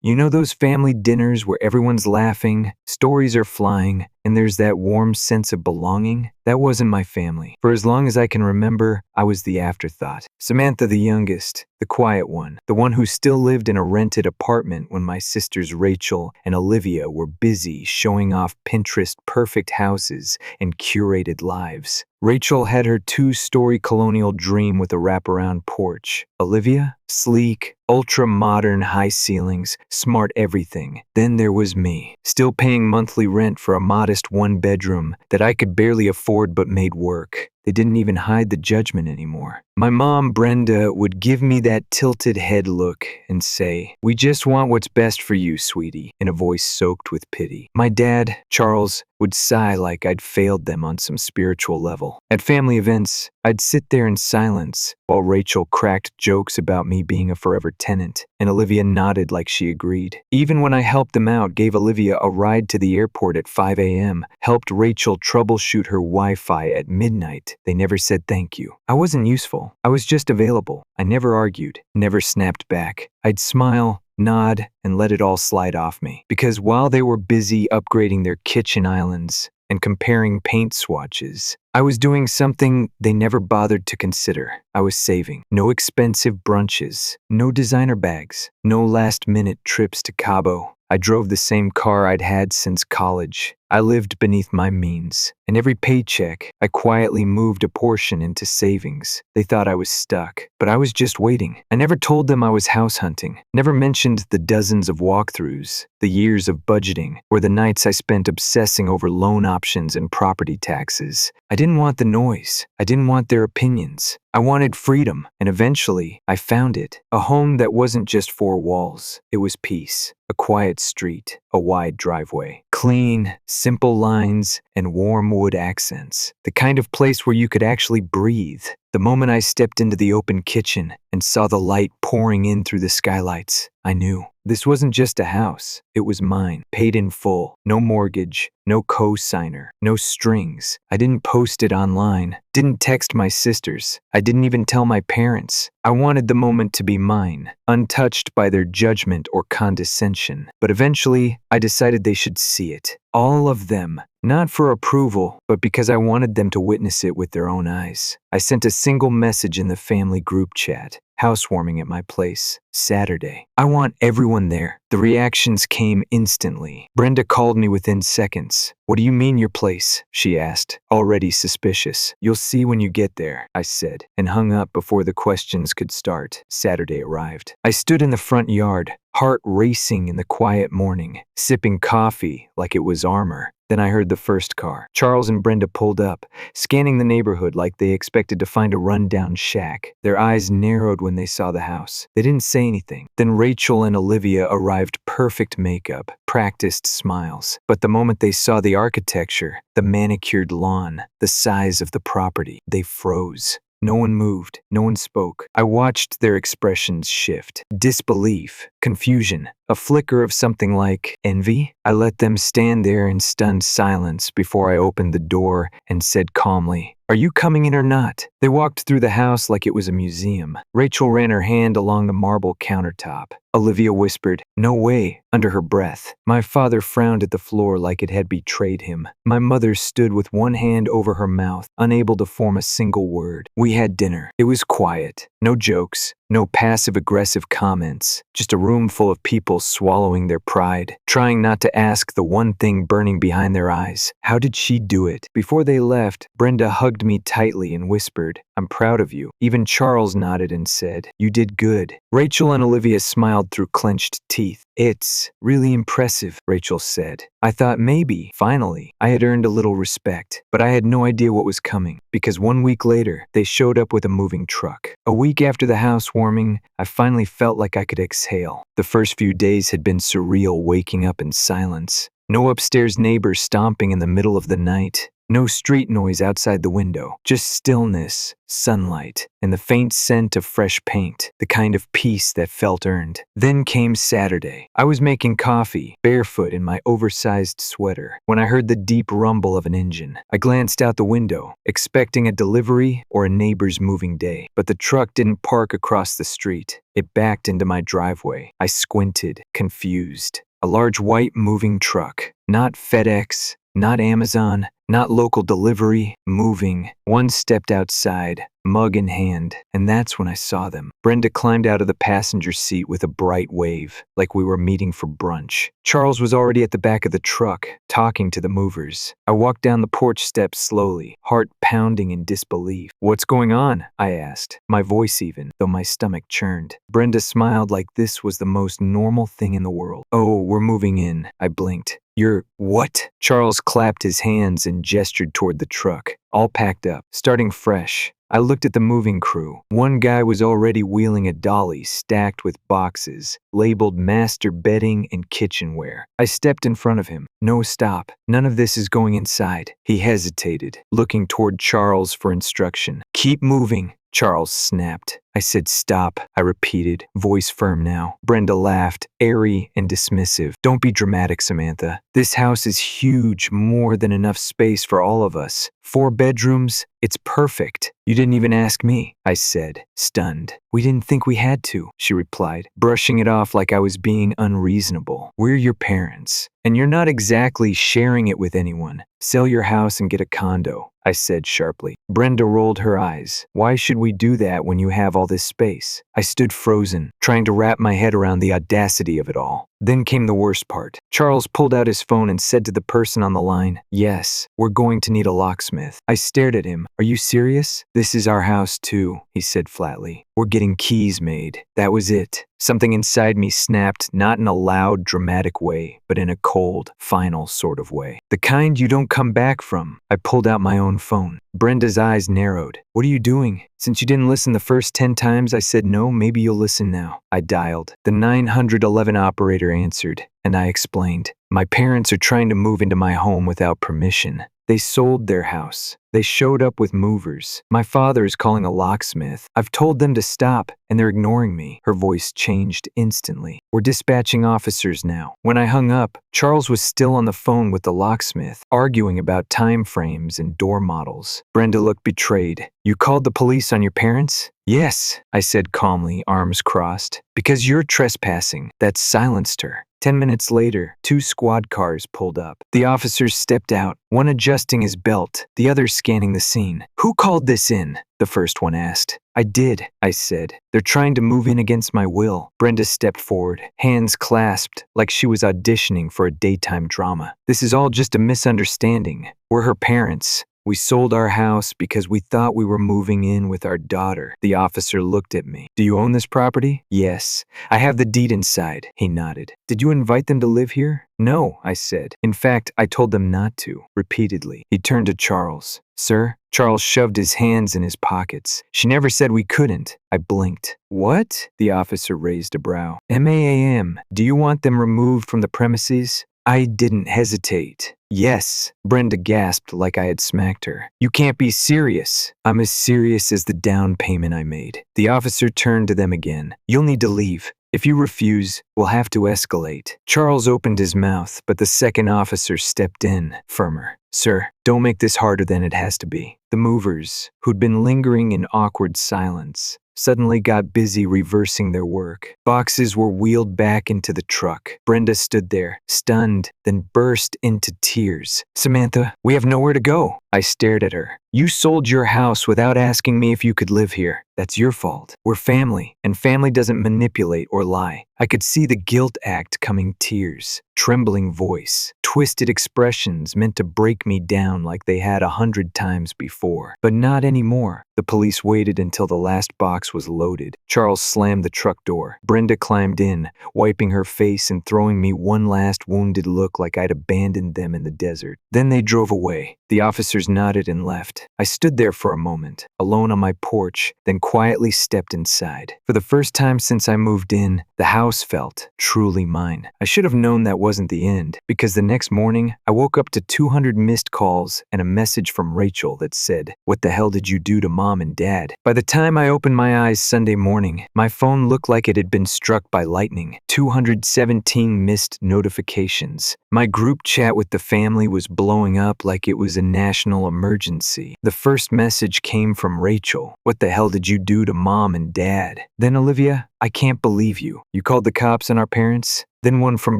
You know those family dinners where everyone's laughing, stories are flying, and there's that warm sense of belonging? That wasn't my family. For as long as I can remember, I was the afterthought. Samantha, the youngest, the quiet one, the one who still lived in a rented apartment when my sisters Rachel and Olivia were busy showing off Pinterest perfect houses and curated lives. Rachel had her two-story colonial dream with a wraparound porch. Olivia? Sleek, ultra-modern high ceilings, smart everything. Then there was me, still paying monthly rent for a modest one-bedroom that I could barely afford but made work. They didn't even hide the judgment anymore. My mom, Brenda, would give me that tilted head look and say, "We just want what's best for you, sweetie," in a voice soaked with pity. My dad, Charles, would sigh like I'd failed them on some spiritual level. At family events, I'd sit there in silence while Rachel cracked jokes about me being a forever tenant, and Olivia nodded like she agreed. Even when I helped them out, gave Olivia a ride to the airport at 5 a.m., helped Rachel troubleshoot her Wi-Fi at midnight, they never said thank you. I wasn't useful. I was just available. I never argued, never snapped back. I'd smile, nod, and let it all slide off me. Because while they were busy upgrading their kitchen islands and comparing paint swatches, I was doing something they never bothered to consider. I was saving. No expensive brunches, no designer bags, no last-minute trips to Cabo. I drove the same car I'd had since college. I lived beneath my means, and every paycheck, I quietly moved a portion into savings. They thought I was stuck, but I was just waiting. I never told them I was house hunting, never mentioned the dozens of walkthroughs, the years of budgeting, or the nights I spent obsessing over loan options and property taxes. I didn't want the noise. I didn't want their opinions. I wanted freedom, and eventually, I found it. A home that wasn't just four walls. It was peace. A quiet street, a wide driveway, clean, simple lines, and warm wood accents. The kind of place where you could actually breathe. The moment I stepped into the open kitchen and saw the light pouring in through the skylights, I knew. This wasn't just a house. It was mine, paid in full. No mortgage, no co-signer, no strings. I didn't post it online, didn't text my sisters. I didn't even tell my parents. I wanted the moment to be mine, untouched by their judgment or condescension. But eventually, I decided they should see it. All of them. Not for approval, but because I wanted them to witness it with their own eyes. I sent a single message in the family group chat. Housewarming at my place, Saturday. I want everyone there. The reactions came instantly. Brenda called me within seconds. "What do you mean your place?" she asked, already suspicious. "You'll see when you get there," I said, and hung up before the questions could start. Saturday arrived. I stood in the front yard, heart racing in the quiet morning, sipping coffee like it was armor. Then I heard the first car. Charles and Brenda pulled up, scanning the neighborhood like they expected to find a rundown shack. Their eyes narrowed when they saw the house. They didn't say anything. Then Rachel and Olivia arrived, perfect makeup, practiced smiles. But the moment they saw the architecture, the manicured lawn, the size of the property, they froze. No one moved. No one spoke. I watched their expressions shift. Disbelief, confusion, a flicker of something like envy. I let them stand there in stunned silence before I opened the door and said calmly, "Are you coming in or not?" They walked through the house like it was a museum. Rachel ran her hand along the marble countertop. Olivia whispered, "No way," under her breath. My father frowned at the floor like it had betrayed him. My mother stood with one hand over her mouth, unable to form a single word. We had dinner. It was quiet. No jokes. No passive-aggressive comments. Just a room full of people swallowing their pride, trying not to ask the one thing burning behind their eyes. How did she do it? Before they left, Brenda hugged me tightly and whispered, "I'm proud of you." Even Charles nodded and said, "You did good." Rachel and Olivia smiled through clenched teeth. "It's really impressive," Rachel said. I thought maybe, finally, I had earned a little respect, but I had no idea what was coming, because 1 week later, they showed up with a moving truck. A week after the housewarming, I finally felt like I could exhale. The first few days had been surreal, waking up in silence. No upstairs neighbors stomping in the middle of the night. No street noise outside the window, just stillness, sunlight, and the faint scent of fresh paint, the kind of peace that felt earned. Then came Saturday. I was making coffee, barefoot in my oversized sweater, when I heard the deep rumble of an engine. I glanced out the window, expecting a delivery or a neighbor's moving day, but the truck didn't park across the street. It backed into my driveway. I squinted, confused. A large white moving truck. Not FedEx, not Amazon, not local delivery, moving. One stepped outside, mug in hand, and that's when I saw them. Brenda climbed out of the passenger seat with a bright wave, like we were meeting for brunch. Charles was already at the back of the truck, talking to the movers. I walked down the porch steps slowly, heart pounding in disbelief. "What's going on?" I asked, my voice even, though my stomach churned. Brenda smiled like this was the most normal thing in the world. "Oh, we're moving in," I blinked. "You're what?" Charles clapped his hands and gestured toward the truck, all packed up, starting fresh. I looked at the moving crew. One guy was already wheeling a dolly stacked with boxes, labeled master bedding and kitchenware. I stepped in front of him. "No, stop. None of this is going inside." He hesitated, looking toward Charles for instruction. "Keep moving," Charles snapped. I said stop, I repeated, voice firm now. Brenda laughed, airy and dismissive. "Don't be dramatic, Samantha. This house is huge, more than enough space for all of us. 4 bedrooms, it's perfect." "You didn't even ask me," I said, stunned. "We didn't think we had to," she replied, brushing it off like I was being unreasonable. "We're your parents, and you're not exactly sharing it with anyone. Sell your house and get a condo," I said sharply. Brenda rolled her eyes. "Why should we do that when you have all this space?" I stood frozen, trying to wrap my head around the audacity of it all. Then came the worst part. Charles pulled out his phone and said to the person on the line, "Yes, we're going to need a locksmith." I stared at him. "Are you serious?" "This is our house too," he said flatly. "We're getting keys made." That was it. Something inside me snapped, not in a loud, dramatic way, but in a cold, final sort of way. The kind you don't come back from. I pulled out my own phone. Brenda's eyes narrowed. "What are you doing? Since you didn't listen the first 10 times I said no, maybe you'll listen now." I dialed. The 911 operator answered, and I explained. "My parents are trying to move into my home without permission. They sold their house. They showed up with movers. My father is calling a locksmith. I've told them to stop, and they're ignoring me." Her voice changed instantly. "We're dispatching officers now." When I hung up, Charles was still on the phone with the locksmith, arguing about time frames and door models. Brenda looked betrayed. "You called the police on your parents?" "Yes," I said calmly, arms crossed. "Because you're trespassing." That silenced her. 10 minutes later, 2 squad cars pulled up. The officers stepped out, one adjusting his belt, the other scanning the scene. "Who called this in?" the first one asked. "I did," I said. "They're trying to move in against my will." Brenda stepped forward, hands clasped, like she was auditioning for a daytime drama. "This is all just a misunderstanding. We're her parents. We sold our house because we thought we were moving in with our daughter." The officer looked at me. "Do you own this property?" "Yes. I have the deed inside." He nodded. "Did you invite them to live here?" "No," I said. "In fact, I told them not to," repeatedly. He turned to Charles. "Sir?" Charles shoved his hands in his pockets. "She never said we couldn't." I blinked. "What?" The officer raised a brow. "MAAM, do you want them removed from the premises?" I didn't hesitate. "Yes," Brenda gasped like I had smacked her. "You can't be serious." "I'm as serious as the down payment I made." The officer turned to them again. "You'll need to leave. If you refuse, we'll have to escalate." Charles opened his mouth, but the second officer stepped in, firmer. "Sir, don't make this harder than it has to be." The movers, who'd been lingering in awkward silence, suddenly got busy reversing their work. Boxes were wheeled back into the truck. Brenda stood there, stunned, then burst into tears. "Samantha, we have nowhere to go." I stared at her. "You sold your house without asking me if you could live here. That's your fault. We're family, and family doesn't manipulate or lie." I could see the guilt act coming, tears, trembling voice, twisted expressions meant to break me down like they had 100 times before. But not anymore. The police waited until the last box was loaded. Charles slammed the truck door. Brenda climbed in, wiping her face and throwing me one last wounded look like I'd abandoned them in the desert. Then they drove away. The officers nodded and left. I stood there for a moment, alone on my porch, then quietly stepped inside. For the first time since I moved in, the house house felt truly mine. I should have known that wasn't the end, because the next morning, I woke up to 200 missed calls and a message from Rachel that said, "What the hell did you do to Mom and Dad?" By the time I opened my eyes Sunday morning, my phone looked like it had been struck by lightning. 217 missed notifications. My group chat with the family was blowing up like it was a national emergency. The first message came from Rachel. "What the hell did you do to Mom and Dad?" Then Olivia, "I can't believe you. You called the cops on our parents?" Then one from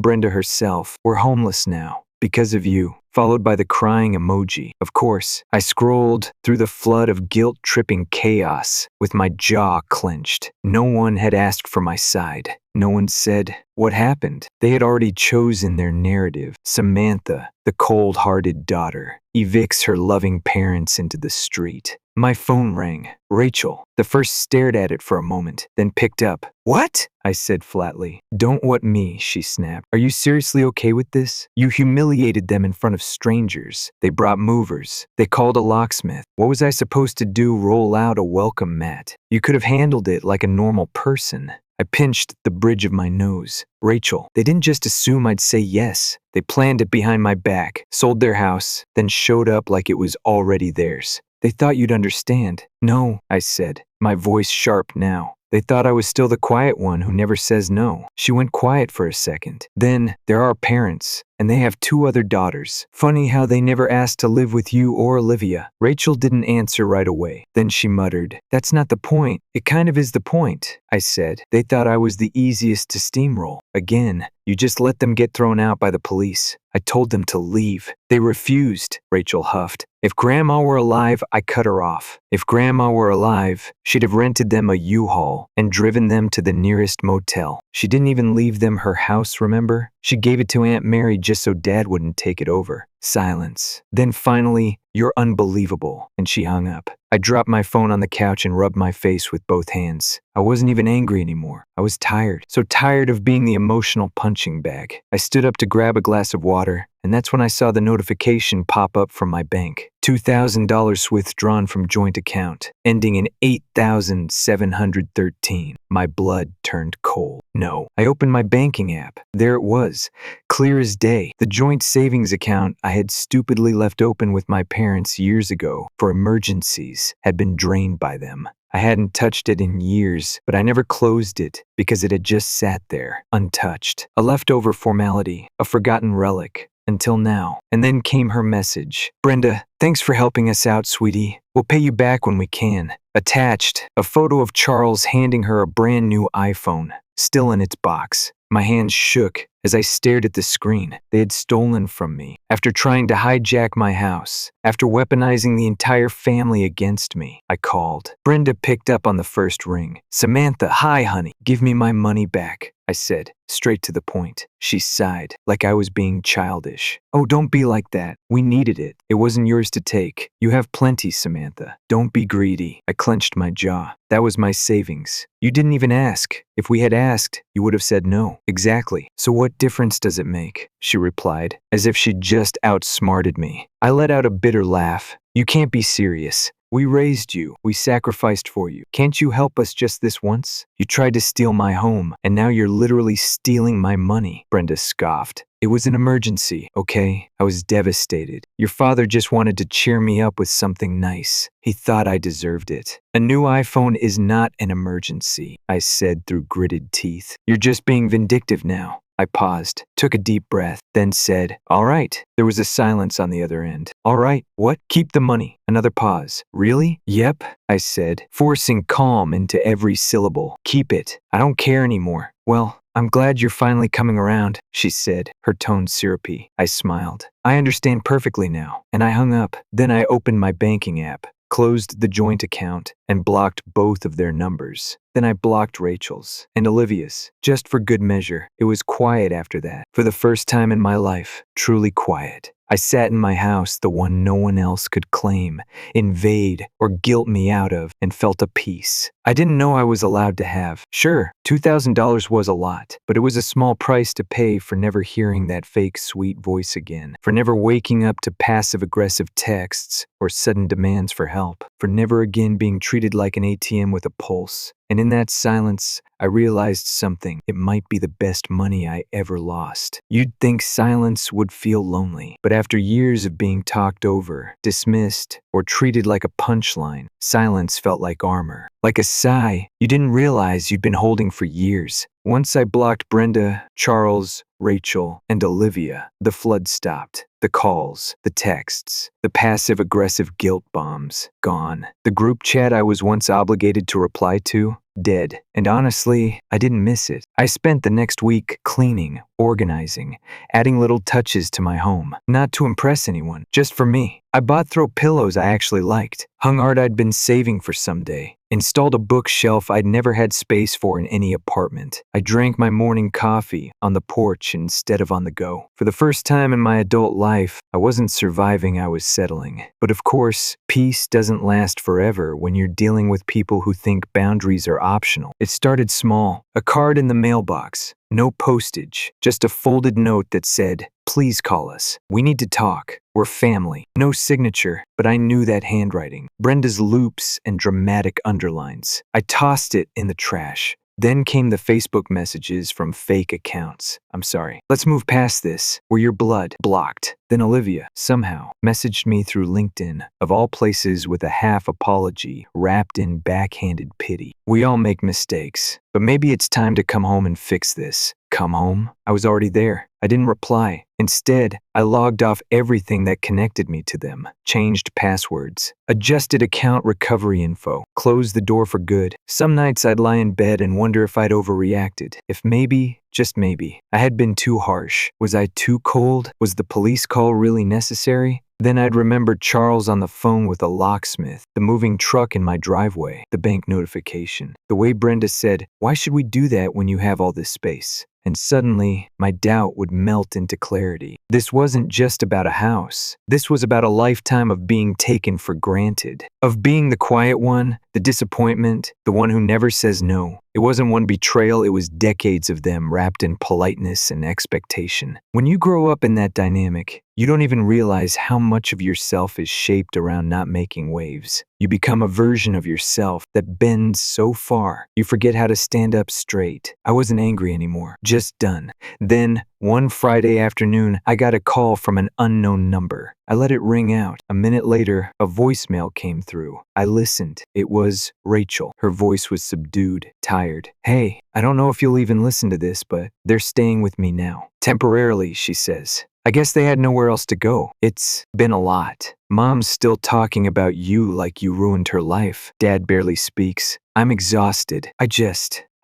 Brenda herself. "We're homeless now. Because of you," followed by the crying emoji. Of course, I scrolled through the flood of guilt-tripping chaos with my jaw clenched. No one had asked for my side. No one said, "What happened?" They had already chosen their narrative. Samantha, the cold-hearted daughter, evicts her loving parents into the street. My phone rang. Rachel. The first stared at it for a moment, then picked up. "What?" I said flatly. "Don't what me," she snapped. "Are you seriously okay with this? You humiliated them in front of strangers. They brought movers. They called a locksmith. What was I supposed to do? Roll out a welcome mat? You could have handled it like a normal person." I pinched the bridge of my nose. "Rachel, they didn't just assume I'd say yes. They planned it behind my back, sold their house, then showed up like it was already theirs. They thought you'd understand." "No," I said, my voice sharp now. "They thought I was still the quiet one who never says no." She went quiet for a second. "Then, there are parents, and they have 2 other daughters. Funny how they never asked to live with you or Olivia." Rachel didn't answer right away. Then she muttered, "That's not the point." "It kind of is the point," I said. "They thought I was the easiest to steamroll. Again, you just let them get thrown out by the police. I told them to leave. They refused," Rachel huffed. "If Grandma were alive, I cut her off. If Grandma were alive, she'd have rented them a U-Haul and driven them to the nearest motel. She didn't even leave them her house, remember? She gave it to Aunt Mary just so Dad wouldn't take it over." Silence. Then finally, "You're unbelievable," and she hung up. I dropped my phone on the couch and rubbed my face with both hands. I wasn't even angry anymore. I was tired. So tired of being the emotional punching bag. I stood up to grab a glass of water, and that's when I saw the notification pop up from my bank. $2,000 withdrawn from joint account, ending in 8,713. My blood turned cold. No. I opened my banking app. There it was, clear as day. The joint savings account I had stupidly left open with my parents years ago for emergencies had been drained by them. I hadn't touched it in years, but I never closed it because it had just sat there, untouched. A leftover formality, a forgotten relic. Until now. And then came her message. "Brenda, thanks for helping us out, sweetie. We'll pay you back when we can." Attached, a photo of Charles handing her a brand new iPhone, still in its box. My hands shook as I stared at the screen. They had stolen from me. After trying to hijack my house, after weaponizing the entire family against me, I called. Brenda picked up on the first ring. "Samantha, hi honey. Give me my money back," I said, straight to the point. She sighed, like I was being childish. "Oh, don't be like that. We needed it. It wasn't yours to take. You have plenty, Samantha. Don't be greedy." I clenched my jaw. "That was my savings. You didn't even ask. If we had asked, you would have said no." "Exactly. So what difference does it make?" she replied, as if she'd just outsmarted me. I let out a bitter laugh. "You can't be serious. We raised you. We sacrificed for you. Can't you help us just this once? You tried to steal my home, and now you're literally stealing my money." Brenda scoffed. "It was an emergency, okay? I was devastated. Your father just wanted to cheer me up with something nice. He thought I deserved it." "A new iPhone is not an emergency," I said through gritted teeth. "You're just being vindictive now." I paused, took a deep breath, then said, "All right." There was a silence on the other end. "All right, what?" "Keep the money." Another pause. "Really?" "Yep," I said, forcing calm into every syllable. "Keep it. I don't care anymore." "Well, I'm glad you're finally coming around," she said, her tone syrupy. I smiled. "I understand perfectly now." And I hung up. Then I opened my banking app, closed the joint account, and blocked both of their numbers. Then I blocked Rachel's and Olivia's, just for good measure. It was quiet after that. For the first time in my life, truly quiet. I sat in my house, the one no one else could claim, invade, or guilt me out of, and felt a peace I didn't know I was allowed to have. Sure, $2,000 was a lot, but it was a small price to pay for never hearing that fake sweet voice again, for never waking up to passive-aggressive texts or sudden demands for help, for never again being treated like an ATM with a pulse. And in that silence, I realized something. It might be the best money I ever lost. You'd think silence would feel lonely, but after years of being talked over, dismissed, or treated like a punchline, silence felt like armor. Like a sigh you didn't realize you'd been holding for years. Once I blocked Brenda, Charles, Rachel, and Olivia, the flood stopped. The calls, the texts, the passive-aggressive guilt bombs, gone. The group chat I was once obligated to reply to, dead. And honestly, I didn't miss it. I spent the next week cleaning, organizing, adding little touches to my home. Not to impress anyone, just for me. I bought throw pillows I actually liked, hung art I'd been saving for someday, installed a bookshelf I'd never had space for in any apartment. I drank my morning coffee on the porch instead of on the go. For the first time in my adult life, I wasn't surviving, I was settling. But of course, peace doesn't last forever when you're dealing with people who think boundaries are optional. It started small, a card in the mailbox. No postage, just a folded note that said, "Please call us. We need to talk. We're family." No signature, but I knew that handwriting. Brenda's loops and dramatic underlines. I tossed it in the trash. Then came the Facebook messages from fake accounts. "I'm sorry. Let's move past this. We're your blood." Blocked. Then Olivia, somehow, messaged me through LinkedIn, of all places, with a half apology wrapped in backhanded pity. We all make mistakes, but maybe it's time to come home and fix this. Come home? I was already there. I didn't reply. Instead, I logged off everything that connected me to them, changed passwords, adjusted account recovery info, closed the door for good. Some nights I'd lie in bed and wonder if I'd overreacted. If maybe, just maybe, I had been too harsh. Was I too cold? Was the police call really necessary? Then I'd remember Charles on the phone with a locksmith, the moving truck in my driveway, the bank notification, the way Brenda said, "Why should we do that when you have all this space?" And suddenly, my doubt would melt into clarity. This wasn't just about a house. This was about a lifetime of being taken for granted, of being the quiet one, the disappointment, the one who never says no. It wasn't one betrayal, it was decades of them wrapped in politeness and expectation. When you grow up in that dynamic, you don't even realize how much of yourself is shaped around not making waves. You become a version of yourself that bends so far, you forget how to stand up straight. I wasn't angry anymore, just done. Then, one Friday afternoon, I got a call from an unknown number. I let it ring out. A minute later, a voicemail came through. I listened. It was Rachel. Her voice was subdued, tired. "Hey, I don't know if you'll even listen to this, but they're staying with me now. Temporarily," she says. "I guess they had nowhere else to go. It's been a lot. Mom's still talking about you like you ruined her life. Dad barely speaks. I'm exhausted.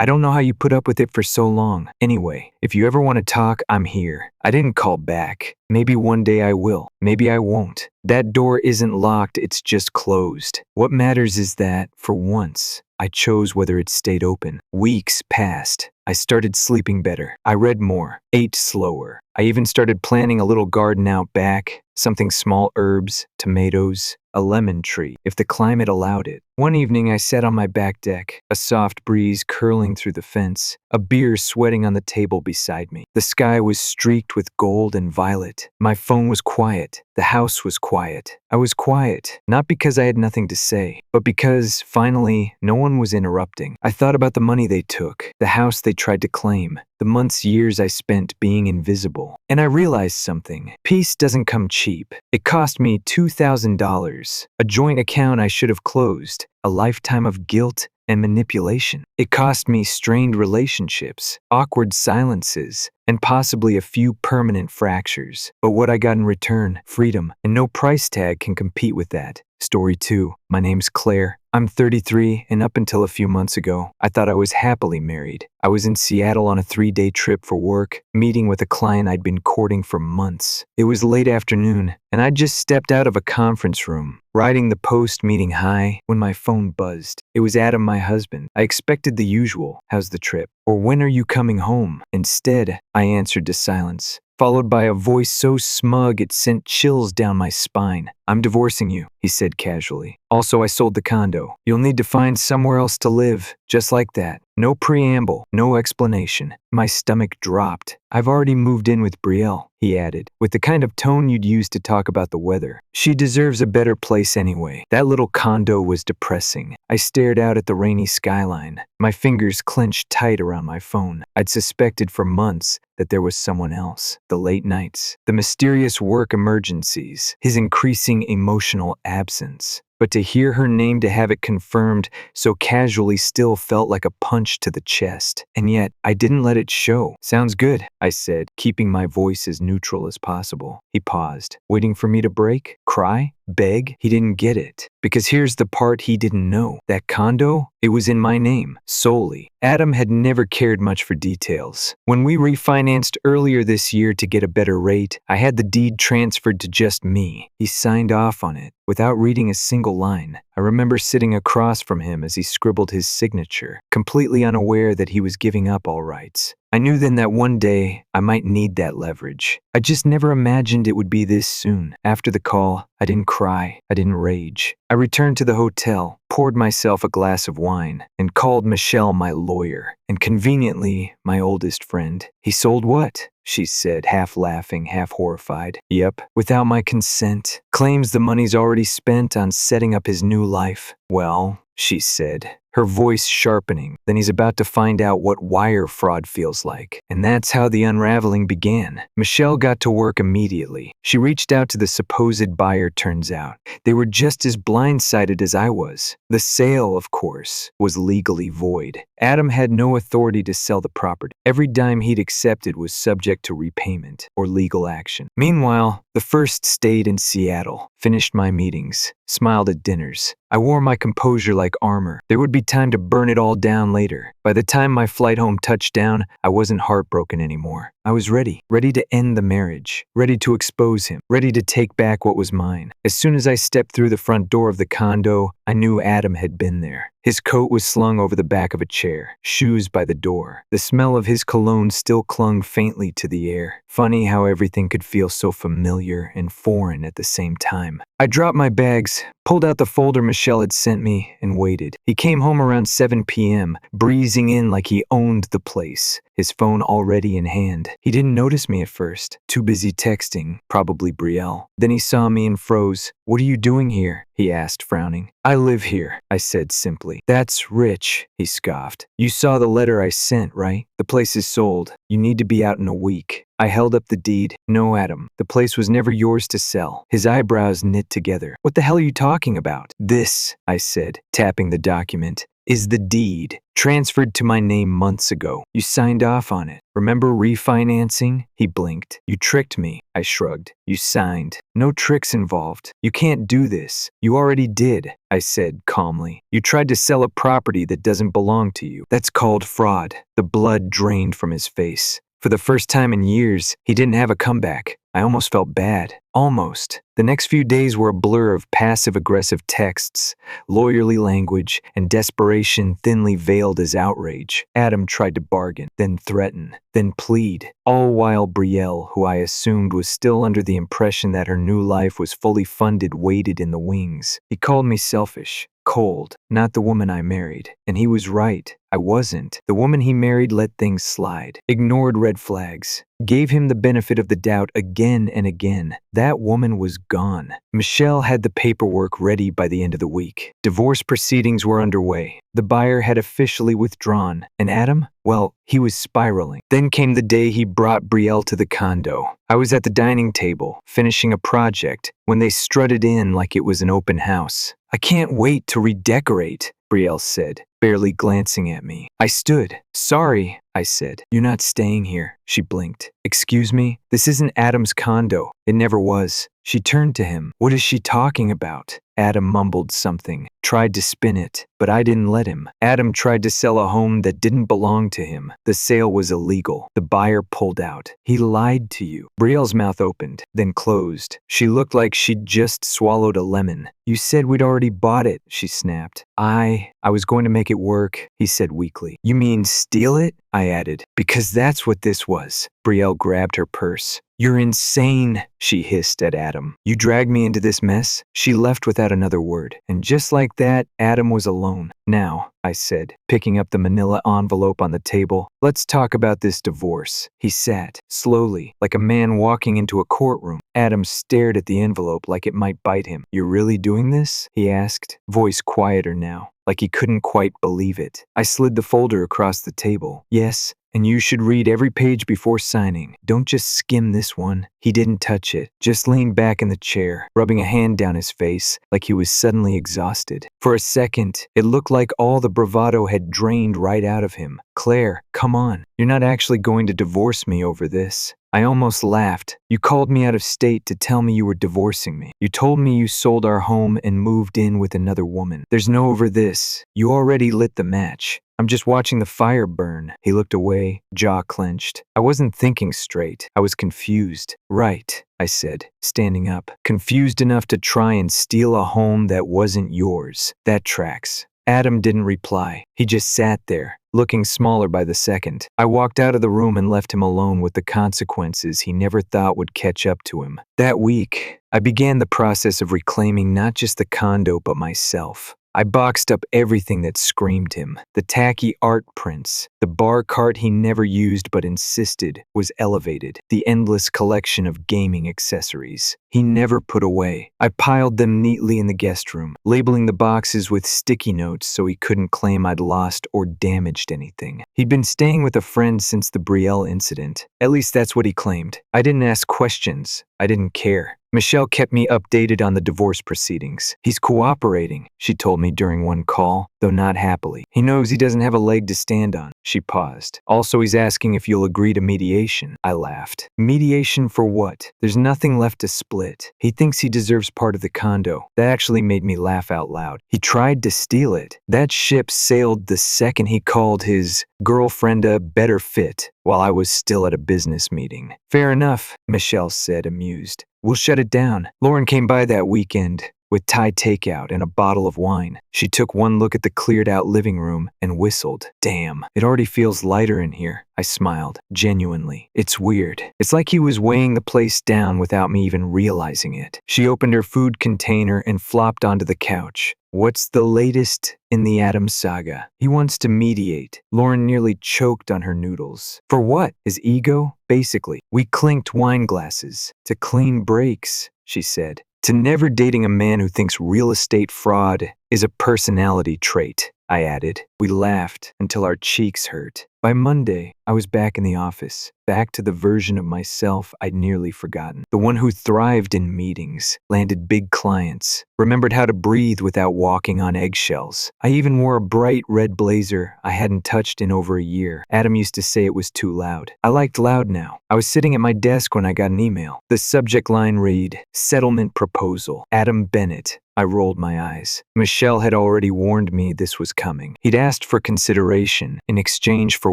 I don't know how you put up with it for so long. Anyway, if you ever want to talk, I'm here." I didn't call back. Maybe one day I will. Maybe I won't. That door isn't locked, it's just closed. What matters is that, for once, I chose whether it stayed open. Weeks passed. I started sleeping better. I read more, ate slower. I even started planting a little garden out back, something small: herbs, tomatoes, a lemon tree, if the climate allowed it. One evening I sat on my back deck, a soft breeze curling through the fence, a beer sweating on the table beside me. The sky was streaked with gold and violet. My phone was quiet. The house was quiet. I was quiet, not because I had nothing to say, but because, finally, no one was interrupting. I thought about the money they took, the house they tried to claim, the months, years I spent being invisible. And I realized something. Peace doesn't come cheap. It cost me $2,000, a joint account I should have closed, a lifetime of guilt and manipulation. It cost me strained relationships, awkward silences, and possibly a few permanent fractures. But what I got in return, freedom, and no price tag can compete with that. Story 2. My name's Claire. I'm 33, and up until a few months ago, I thought I was happily married. I was in Seattle on a 3-day trip for work, meeting with a client I'd been courting for months. It was late afternoon, and I'd just stepped out of a conference room, riding the post-meeting high, when my phone buzzed. It was Adam, my husband. I expected the usual, "How's the trip?" or "When are you coming home?" Instead, I answered to silence, followed by a voice so smug it sent chills down my spine. I'm divorcing you, he said casually. Also, I sold the condo. You'll need to find somewhere else to live. Just like that. No preamble, no explanation. My stomach dropped. I've already moved in with Brielle, he added, with the kind of tone you'd use to talk about the weather. She deserves a better place anyway. That little condo was depressing. I stared out at the rainy skyline. My fingers clenched tight around my phone. I'd suspected for months that there was someone else. The late nights, the mysterious work emergencies, his increasing emotional absence. But to hear her name, to have it confirmed so casually, still felt like a punch to the chest. And yet, I didn't let it show. Sounds good, I said, keeping my voice as neutral as possible. He paused, waiting for me to break, cry, beg. He didn't get it. Because here's the part he didn't know. That condo, it was in my name, solely. Adam had never cared much for details. When we refinanced earlier this year to get a better rate, I had the deed transferred to just me. He signed off on it, without reading a single line. I remember sitting across from him as he scribbled his signature, completely unaware that he was giving up all rights. I knew then that one day I might need that leverage. I just never imagined it would be this soon. After the call, I didn't cry, I didn't rage. I returned to the hotel, poured myself a glass of wine, and called Michelle my lawyer, and conveniently my oldest friend. He sold what? She said, half laughing, half horrified. Yep, without my consent. Claims the money's already spent on setting up his new life. Well, she said, her voice sharpening. Then he's about to find out what wire fraud feels like. And that's how the unraveling began. Michelle got to work immediately. She reached out to the supposed buyer, turns out. They were just as blindsided as I was. The sale, of course, was legally void. Adam had no authority to sell the property. Every dime he'd accepted was subject to repayment or legal action. Meanwhile, the first stayed in Seattle, finished my meetings, smiled at dinners. I wore my composure like armor. There would be time to burn it all down later. By the time my flight home touched down, I wasn't heartbroken anymore. I was ready to end the marriage, ready to expose him, ready to take back what was mine. As soon as I stepped through the front door of the condo, I knew Adam had been there. His coat was slung over the back of a chair, shoes by the door. The smell of his cologne still clung faintly to the air. Funny how everything could feel so familiar and foreign at the same time. I dropped my bags, pulled out the folder Michelle had sent me, and waited. He came home around 7 p.m., breezing in like he owned the place, his phone already in hand. He didn't notice me at first, too busy texting, probably Brielle. Then he saw me and froze. "What are you doing here?" he asked, frowning. "I live here," I said simply. "That's rich," he scoffed. "You saw the letter I sent, right? The place is sold. You need to be out in a week." I held up the deed. "No, Adam, the place was never yours to sell." His eyebrows knit together. "What the hell are you talking about?" "This," I said, tapping the document, "is the deed. Transferred to my name months ago. You signed off on it. Remember refinancing?" He blinked. "You tricked me." I shrugged. "You signed. No tricks involved. You can't do this. You already did," I said calmly. "You tried to sell a property that doesn't belong to you. That's called fraud." The blood drained from his face. For the first time in years, he didn't have a comeback. I almost felt bad. Almost. The next few days were a blur of passive-aggressive texts, lawyerly language, and desperation thinly veiled as outrage. Adam tried to bargain, then threaten, then plead, all while Brielle, who I assumed was still under the impression that her new life was fully funded, waited in the wings. He called me selfish, cold, not the woman I married. And he was right. I wasn't. The woman he married let things slide, ignored red flags, gave him the benefit of the doubt again and again. That woman was gone. Michelle had the paperwork ready by the end of the week. Divorce proceedings were underway. The buyer had officially withdrawn. And Adam? Well, he was spiraling. Then came the day he brought Brielle to the condo. I was at the dining table, finishing a project, when they strutted in like it was an open house. "I can't wait to redecorate," Brielle said, barely glancing at me. I stood. "Sorry," I said. "You're not staying here." She blinked. "Excuse me? This isn't Adam's condo. It never was." She turned to him. "What is she talking about?" Adam mumbled something, tried to spin it, but I didn't let him. Adam tried to sell a home that didn't belong to him. The sale was illegal. The buyer pulled out. "He lied to you." Brielle's mouth opened, then closed. She looked like she'd just swallowed a lemon. "You said we'd already bought it," she snapped. I was going to make it work," he said weakly. "You mean steal it?" I added, because that's what this was. Brielle grabbed her purse. You're insane, she hissed at Adam. You dragged me into this mess? She left without another word. And just like that, Adam was alone. Now, I said, picking up the manila envelope on the table, let's talk about this divorce. He sat, slowly, like a man walking into a courtroom. Adam stared at the envelope like it might bite him. You're really doing this? He asked, voice quieter now, like he couldn't quite believe it. I slid the folder across the table. Yes. And you should read every page before signing. Don't just skim this one. He didn't touch it, just leaned back in the chair, rubbing a hand down his face like he was suddenly exhausted. For a second, it looked like all the bravado had drained right out of him. Claire, come on. You're not actually going to divorce me over this. I almost laughed. You called me out of state to tell me you were divorcing me. You told me you sold our home and moved in with another woman. There's no over this. You already lit the match. I'm just watching the fire burn. He looked away, jaw clenched. I wasn't thinking straight. I was confused. Right, I said, standing up. Confused enough to try and steal a home that wasn't yours. That tracks. Adam didn't reply. He just sat there, looking smaller by the second. I walked out of the room and left him alone with the consequences he never thought would catch up to him. That week, I began the process of reclaiming not just the condo but myself. I boxed up everything that screamed him. The tacky art prints, the bar cart he never used but insisted was elevated, the endless collection of gaming accessories he never put away. I piled them neatly in the guest room, labeling the boxes with sticky notes so he couldn't claim I'd lost or damaged anything. He'd been staying with a friend since the Brielle incident. At least that's what he claimed. I didn't ask questions. I didn't care. Michelle kept me updated on the divorce proceedings. He's cooperating, she told me during one call, though not happily. He knows he doesn't have a leg to stand on. She paused. Also, he's asking if you'll agree to mediation. I laughed. Mediation for what? There's nothing left to split. He thinks he deserves part of the condo. That actually made me laugh out loud. He tried to steal it. That ship sailed the second he called his girlfriend a better fit while I was still at a business meeting. Fair enough, Michelle said, amused. We'll shut it down. Lauren came by that weekend with Thai takeout and a bottle of wine. She took one look at the cleared-out living room and whistled. Damn, it already feels lighter in here. I smiled, genuinely. It's weird. It's like he was weighing the place down without me even realizing it. She opened her food container and flopped onto the couch. What's the latest in the Adam saga? He wants to mediate. Lauren nearly choked on her noodles. For what? His ego? Basically. We clinked wine glasses. To clean breaks, she said. To never dating a man who thinks real estate fraud is a personality trait, I added. We laughed until our cheeks hurt. By Monday, I was back in the office, back to the version of myself I'd nearly forgotten. The one who thrived in meetings, landed big clients, remembered how to breathe without walking on eggshells. I even wore a bright red blazer I hadn't touched in over a year. Adam used to say it was too loud. I liked loud now. I was sitting at my desk when I got an email. The subject line read, Settlement Proposal, Adam Bennett. I rolled my eyes. Michelle had already warned me this was coming. He'd asked for consideration in exchange for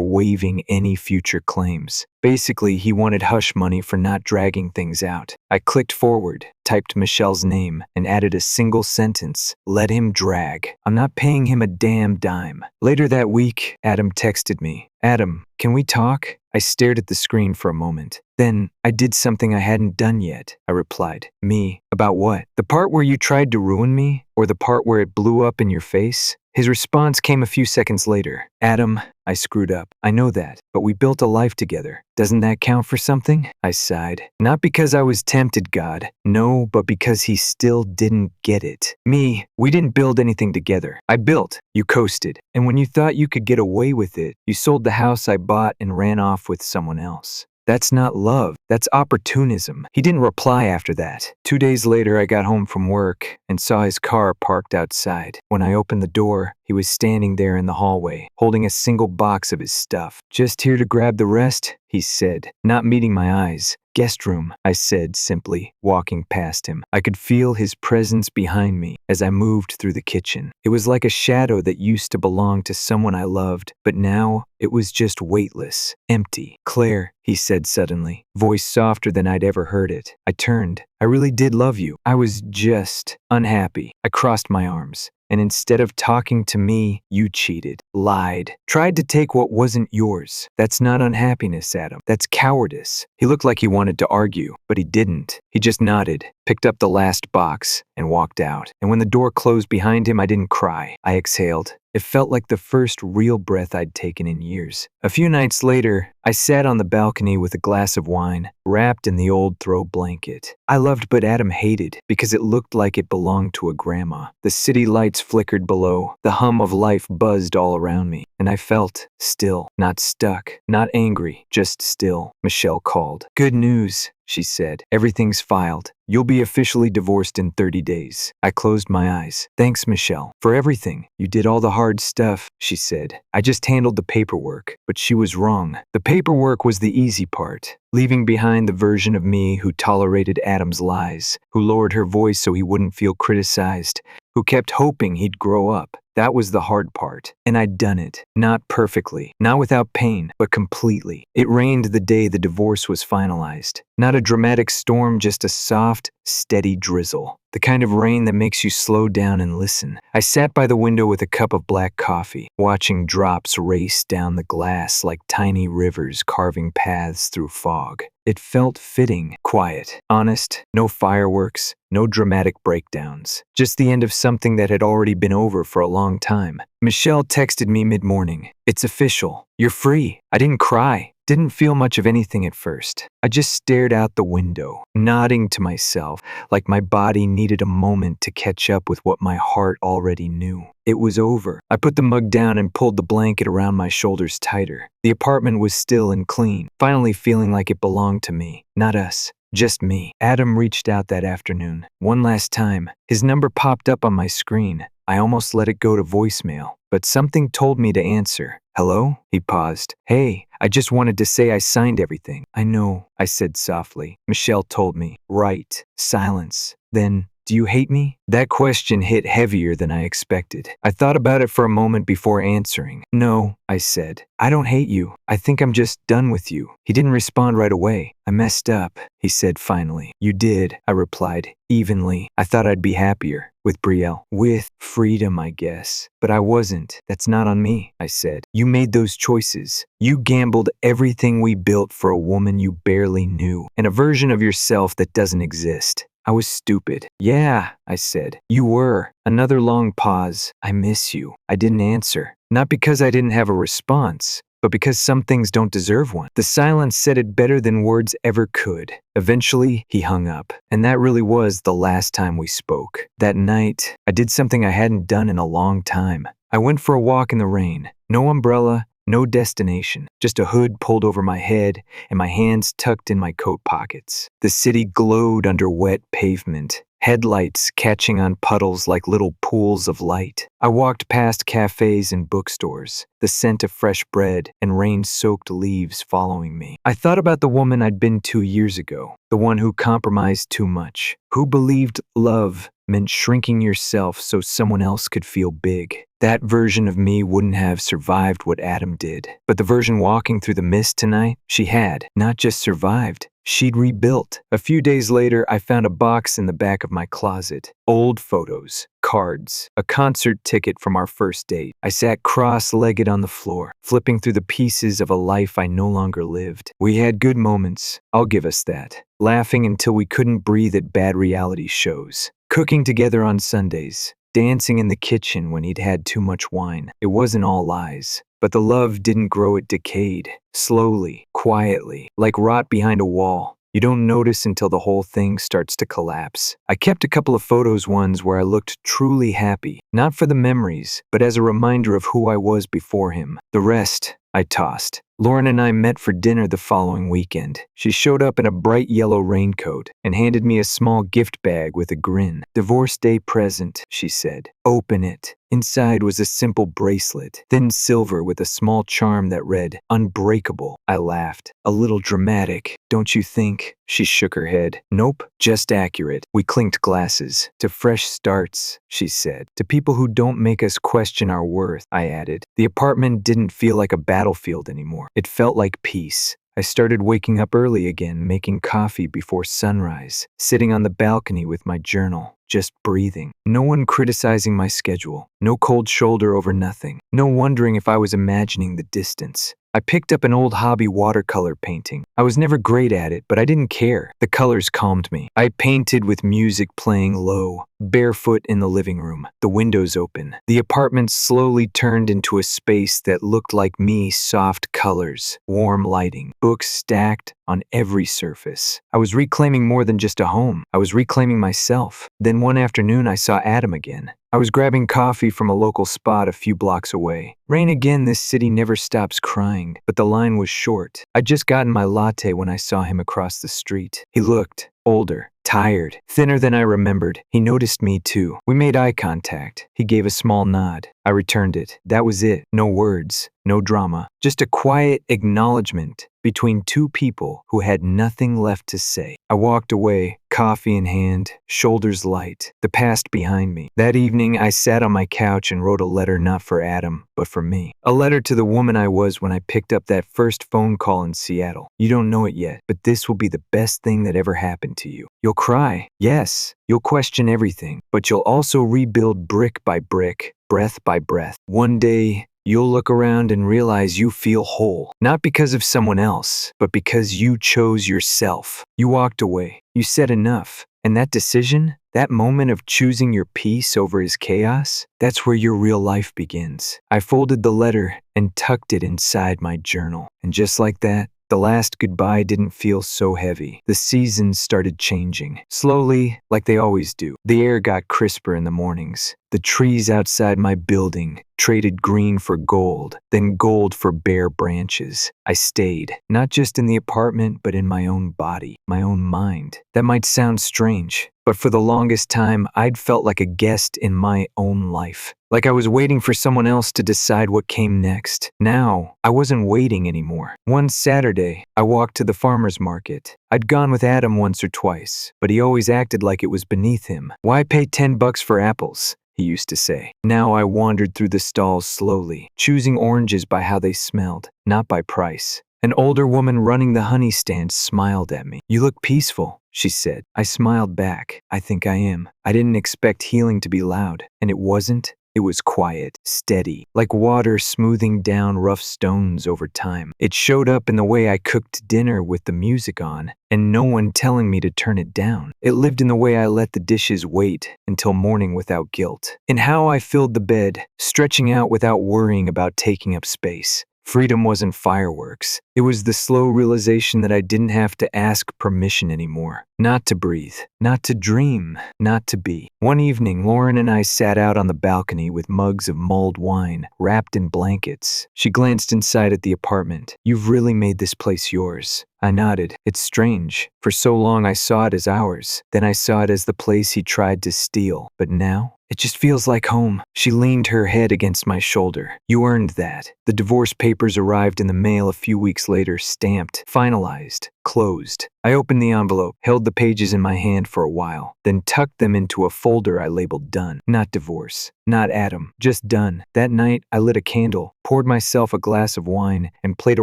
waiving any future claims. Basically, he wanted hush money for not dragging things out. I clicked forward, typed Michelle's name, and added a single sentence. Let him drag. I'm not paying him a damn dime. Later that week, Adam texted me. Adam, can we talk? I stared at the screen for a moment. Then, I did something I hadn't done yet, I replied. Me? About what? The part where you tried to ruin me? Or the part where it blew up in your face? His response came a few seconds later. Adam, I screwed up. I know that, but we built a life together. Doesn't that count for something? I sighed. Not because I was tempted, God. No, but because he still didn't get it. Me, we didn't build anything together. I built. You coasted. And when you thought you could get away with it, you sold the house I bought and ran off with someone else. That's not love. That's opportunism. He didn't reply after that. 2 days later, I got home from work and saw his car parked outside. When I opened the door, he was standing there in the hallway, holding a single box of his stuff. Just here to grab the rest, he said, not meeting my eyes. Guest room, I said simply, walking past him. I could feel his presence behind me as I moved through the kitchen. It was like a shadow that used to belong to someone I loved, but now it was just weightless, empty. Claire, he said suddenly, voice softer than I'd ever heard it. I turned. I really did love you. I was just unhappy. I crossed my arms. and instead of talking to me, you cheated, lied, tried to take what wasn't yours. That's not unhappiness, Adam. That's cowardice." He looked like he wanted to argue, but he didn't. He just nodded, picked up the last box, and walked out. And when the door closed behind him, I didn't cry. I exhaled. It felt like the first real breath I'd taken in years. A few nights later, I sat on the balcony with a glass of wine, wrapped in the old throw blanket. I loved but Adam hated because it looked like it belonged to a grandma. The city lights flickered below, the hum of life buzzed all around me, and I felt still, not stuck, not angry, just still. Michelle called. "Good news," she said. "Everything's filed. You'll be officially divorced in 30 days. I closed my eyes. "Thanks, Michelle, for everything. You did all the hard stuff," she said. "I just handled the paperwork." But she was wrong. The paperwork was the easy part. Leaving behind the version of me who tolerated Adam's lies, who lowered her voice so he wouldn't feel criticized, who kept hoping he'd grow up. That was the hard part, and I'd done it. Not perfectly, not without pain, but completely. It rained the day the divorce was finalized. Not a dramatic storm, just a soft, steady drizzle. The kind of rain that makes you slow down and listen. I sat by the window with a cup of black coffee, watching drops race down the glass like tiny rivers carving paths through fog. It felt fitting, quiet, honest, no fireworks, no dramatic breakdowns. Just the end of something that had already been over for a long time. Michelle texted me mid-morning. "It's official. You're free." I didn't cry. Didn't feel much of anything at first. I just stared out the window, nodding to myself, like my body needed a moment to catch up with what my heart already knew. It was over. I put the mug down and pulled the blanket around my shoulders tighter. The apartment was still and clean, finally feeling like it belonged to me, not us. Just me. Adam reached out that afternoon. One last time. His number popped up on my screen. I almost let it go to voicemail, but something told me to answer. "Hello?" He paused. "Hey, I just wanted to say I signed everything." "I know," I said softly. Michelle told me. Right. Silence. Then, "Do you hate me?" That question hit heavier than I expected. I thought about it for a moment before answering. "No," I said. "I don't hate you. I think I'm just done with you." He didn't respond right away. "I messed up," he said finally. "You did," I replied, evenly. I thought I'd be happier. With Brielle. With freedom, I guess. But I wasn't. "That's not on me," I said. "You made those choices. You gambled everything we built for a woman you barely knew, and a version of yourself that doesn't exist." I was stupid. "Yeah," I said. "You were." Another long pause. "I miss you." I didn't answer. Not because I didn't have a response, but because some things don't deserve one. The silence said it better than words ever could. Eventually, he hung up, and that really was the last time we spoke. That night, I did something I hadn't done in a long time. I went for a walk in the rain. No umbrella, no destination, just a hood pulled over my head and my hands tucked in my coat pockets. The city glowed under wet pavement, headlights catching on puddles like little pools of light. I walked past cafes and bookstores, the scent of fresh bread and rain-soaked leaves following me. I thought about the woman I'd been 2 years ago, the one who compromised too much, who believed love meant shrinking yourself so someone else could feel big. That version of me wouldn't have survived what Adam did. But the version walking through the mist tonight, she had not just survived, she'd rebuilt. A few days later, I found a box in the back of my closet. Old photos, cards, a concert ticket from our first date. I sat cross-legged on the floor, flipping through the pieces of a life I no longer lived. We had good moments, I'll give us that. Laughing until we couldn't breathe at bad reality shows. Cooking together on Sundays. Dancing in the kitchen when he'd had too much wine. It wasn't all lies. But the love didn't grow, it decayed. Slowly, quietly, like rot behind a wall. You don't notice until the whole thing starts to collapse. I kept a couple of photos, ones where I looked truly happy. Not for the memories, but as a reminder of who I was before him. The rest, I tossed. Lauren and I met for dinner the following weekend. She showed up in a bright yellow raincoat and handed me a small gift bag with a grin. "Divorce Day present," she said. "Open it." Inside was a simple bracelet, thin silver with a small charm that read, "Unbreakable." I laughed. "A little dramatic, don't you think?" She shook her head. "Nope, just accurate." We clinked glasses. "To fresh starts," she said. "To people who don't make us question our worth," I added. The apartment didn't feel like a battlefield anymore. It felt like peace. I started waking up early again, making coffee before sunrise, sitting on the balcony with my journal, just breathing. No one criticizing my schedule. No cold shoulder over nothing. No wondering if I was imagining the distance. I picked up an old hobby watercolor painting. I was never great at it, but I didn't care. The colors calmed me. I painted with music playing low, barefoot in the living room, the windows open. The apartment slowly turned into a space that looked like me, soft colors, warm lighting, books stacked on every surface. I was reclaiming more than just a home. I was reclaiming myself. Then one afternoon I saw Adam again. I was grabbing coffee from a local spot a few blocks away. Rain again, this city never stops crying, but the line was short. I'd just gotten my latte when I saw him across the street. He looked older, tired, thinner than I remembered. He noticed me too. We made eye contact. He gave a small nod. I returned it. That was it. No words, no drama, just a quiet acknowledgement between two people who had nothing left to say. I walked away, coffee in hand, shoulders light, the past behind me. That evening, I sat on my couch and wrote a letter not for Adam, but for me. A letter to the woman I was when I picked up that first phone call in Seattle. You don't know it yet, but this will be the best thing that ever happened to you. You'll cry, yes. You'll question everything, but you'll also rebuild brick by brick, breath by breath. One day, you'll look around and realize you feel whole, not because of someone else, but because you chose yourself. You walked away. You said enough. And that decision, that moment of choosing your peace over his chaos, that's where your real life begins. I folded the letter and tucked it inside my journal. And just like that, the last goodbye didn't feel so heavy. The seasons started changing, slowly, like they always do. The air got crisper in the mornings. The trees outside my building traded green for gold, then gold for bare branches. I stayed, not just in the apartment, but in my own body, my own mind. That might sound strange, but for the longest time, I'd felt like a guest in my own life. Like I was waiting for someone else to decide what came next. Now, I wasn't waiting anymore. One Saturday, I walked to the farmer's market. I'd gone with Adam once or twice, but he always acted like it was beneath him. Why pay $10 for apples? He used to say. Now I wandered through the stalls slowly, choosing oranges by how they smelled, not by price. An older woman running the honey stand smiled at me. You look peaceful, she said. I smiled back. I think I am. I didn't expect healing to be loud, and it wasn't. It was quiet, steady, like water smoothing down rough stones over time. It showed up in the way I cooked dinner with the music on, and no one telling me to turn it down. It lived in the way I let the dishes wait until morning without guilt, in how I filled the bed, stretching out without worrying about taking up space. Freedom wasn't fireworks. It was the slow realization that I didn't have to ask permission anymore. Not to breathe, not to dream, not to be. One evening, Lauren and I sat out on the balcony with mugs of mulled wine, wrapped in blankets. She glanced inside at the apartment. You've really made this place yours. I nodded. It's strange. For so long I saw it as ours. Then I saw it as the place he tried to steal. But now, it just feels like home. She leaned her head against my shoulder. You earned that. The divorce papers arrived in the mail a few weeks later, stamped, finalized, closed. I opened the envelope, held the pages in my hand for a while, then tucked them into a folder I labeled done. Not divorce, not Adam, just done. That night, I lit a candle, poured myself a glass of wine, and played a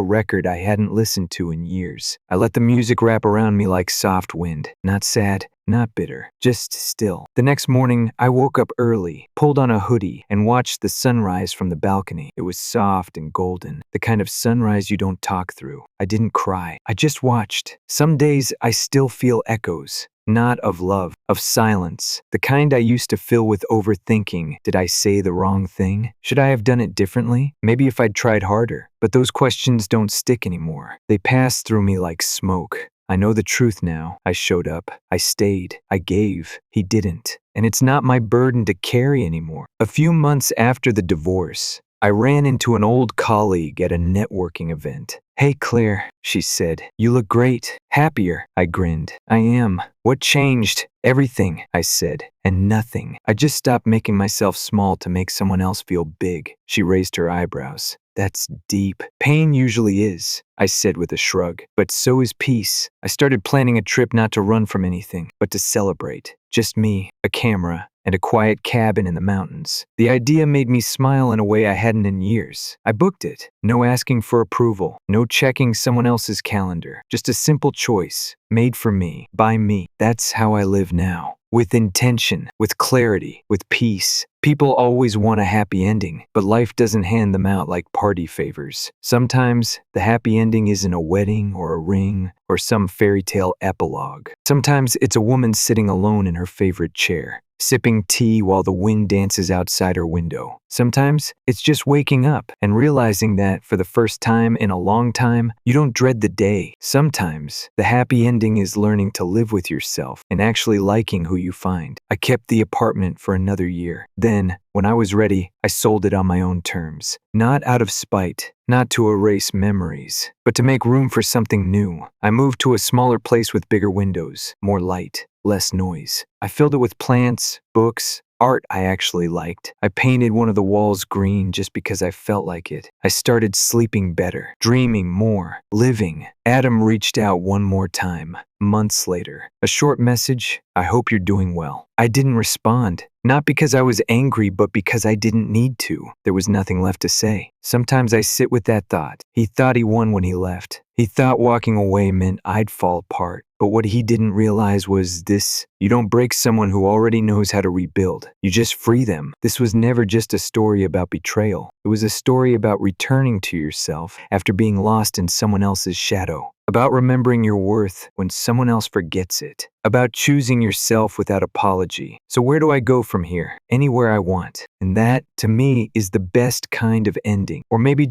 record I hadn't listened to in years. I let the music wrap around me like soft wind, not sad, not bitter, just still. The next morning, I woke up early, pulled on a hoodie, and watched the sunrise from the balcony. It was soft and golden, the kind of sunrise you don't talk through. I didn't cry. I just watched. Some days, I still feel echoes. Not of love, of silence, the kind I used to fill with overthinking. Did I say the wrong thing? Should I have done it differently? Maybe if I'd tried harder. But those questions don't stick anymore. They pass through me like smoke. I know the truth now. I showed up. I stayed. I gave. He didn't. And it's not my burden to carry anymore. A few months after the divorce, I ran into an old colleague at a networking event. Hey Claire, she said, you look great. Happier, I grinned. I am. What changed? Everything, I said, and nothing. I just stopped making myself small to make someone else feel big. She raised her eyebrows. That's deep. Pain usually is, I said with a shrug, but so is peace. I started planning a trip not to run from anything, but to celebrate. Just me, a camera, and a quiet cabin in the mountains. The idea made me smile in a way I hadn't in years. I booked it. No asking for approval, no checking someone else's calendar. Just a simple choice, made for me, by me. That's how I live now. with intention, with clarity, with peace. People always want a happy ending, but life doesn't hand them out like party favors. Sometimes the happy ending isn't a wedding or a ring or some fairy tale epilogue. Sometimes it's a woman sitting alone in her favorite chair, sipping tea while the wind dances outside her window. Sometimes it's just waking up and realizing that for the first time in a long time, you don't dread the day. Sometimes the happy ending is learning to live with yourself and actually liking who you find. I kept the apartment for another year. Then, when I was ready, I sold it on my own terms. Not out of spite, not to erase memories, but to make room for something new. I moved to a smaller place with bigger windows, more light, less noise. I filled it with plants, books, art I actually liked. I painted one of the walls green just because I felt like it. I started sleeping better, dreaming more, living. Adam reached out one more time, months later. A short message, "I hope you're doing well." I didn't respond, not because I was angry, but because I didn't need to. There was nothing left to say. Sometimes I sit with that thought. He thought he won when he left. He thought walking away meant I'd fall apart. But what he didn't realize was this: you don't break someone who already knows how to rebuild. You just free them. This was never just a story about betrayal. It was a story about returning to yourself after being lost in someone else's shadow. About remembering your worth when someone else forgets it. About choosing yourself without apology. So where do I go from here? Anywhere I want. And that, to me, is the best kind of ending. Or maybe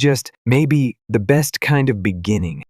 the best kind of beginning.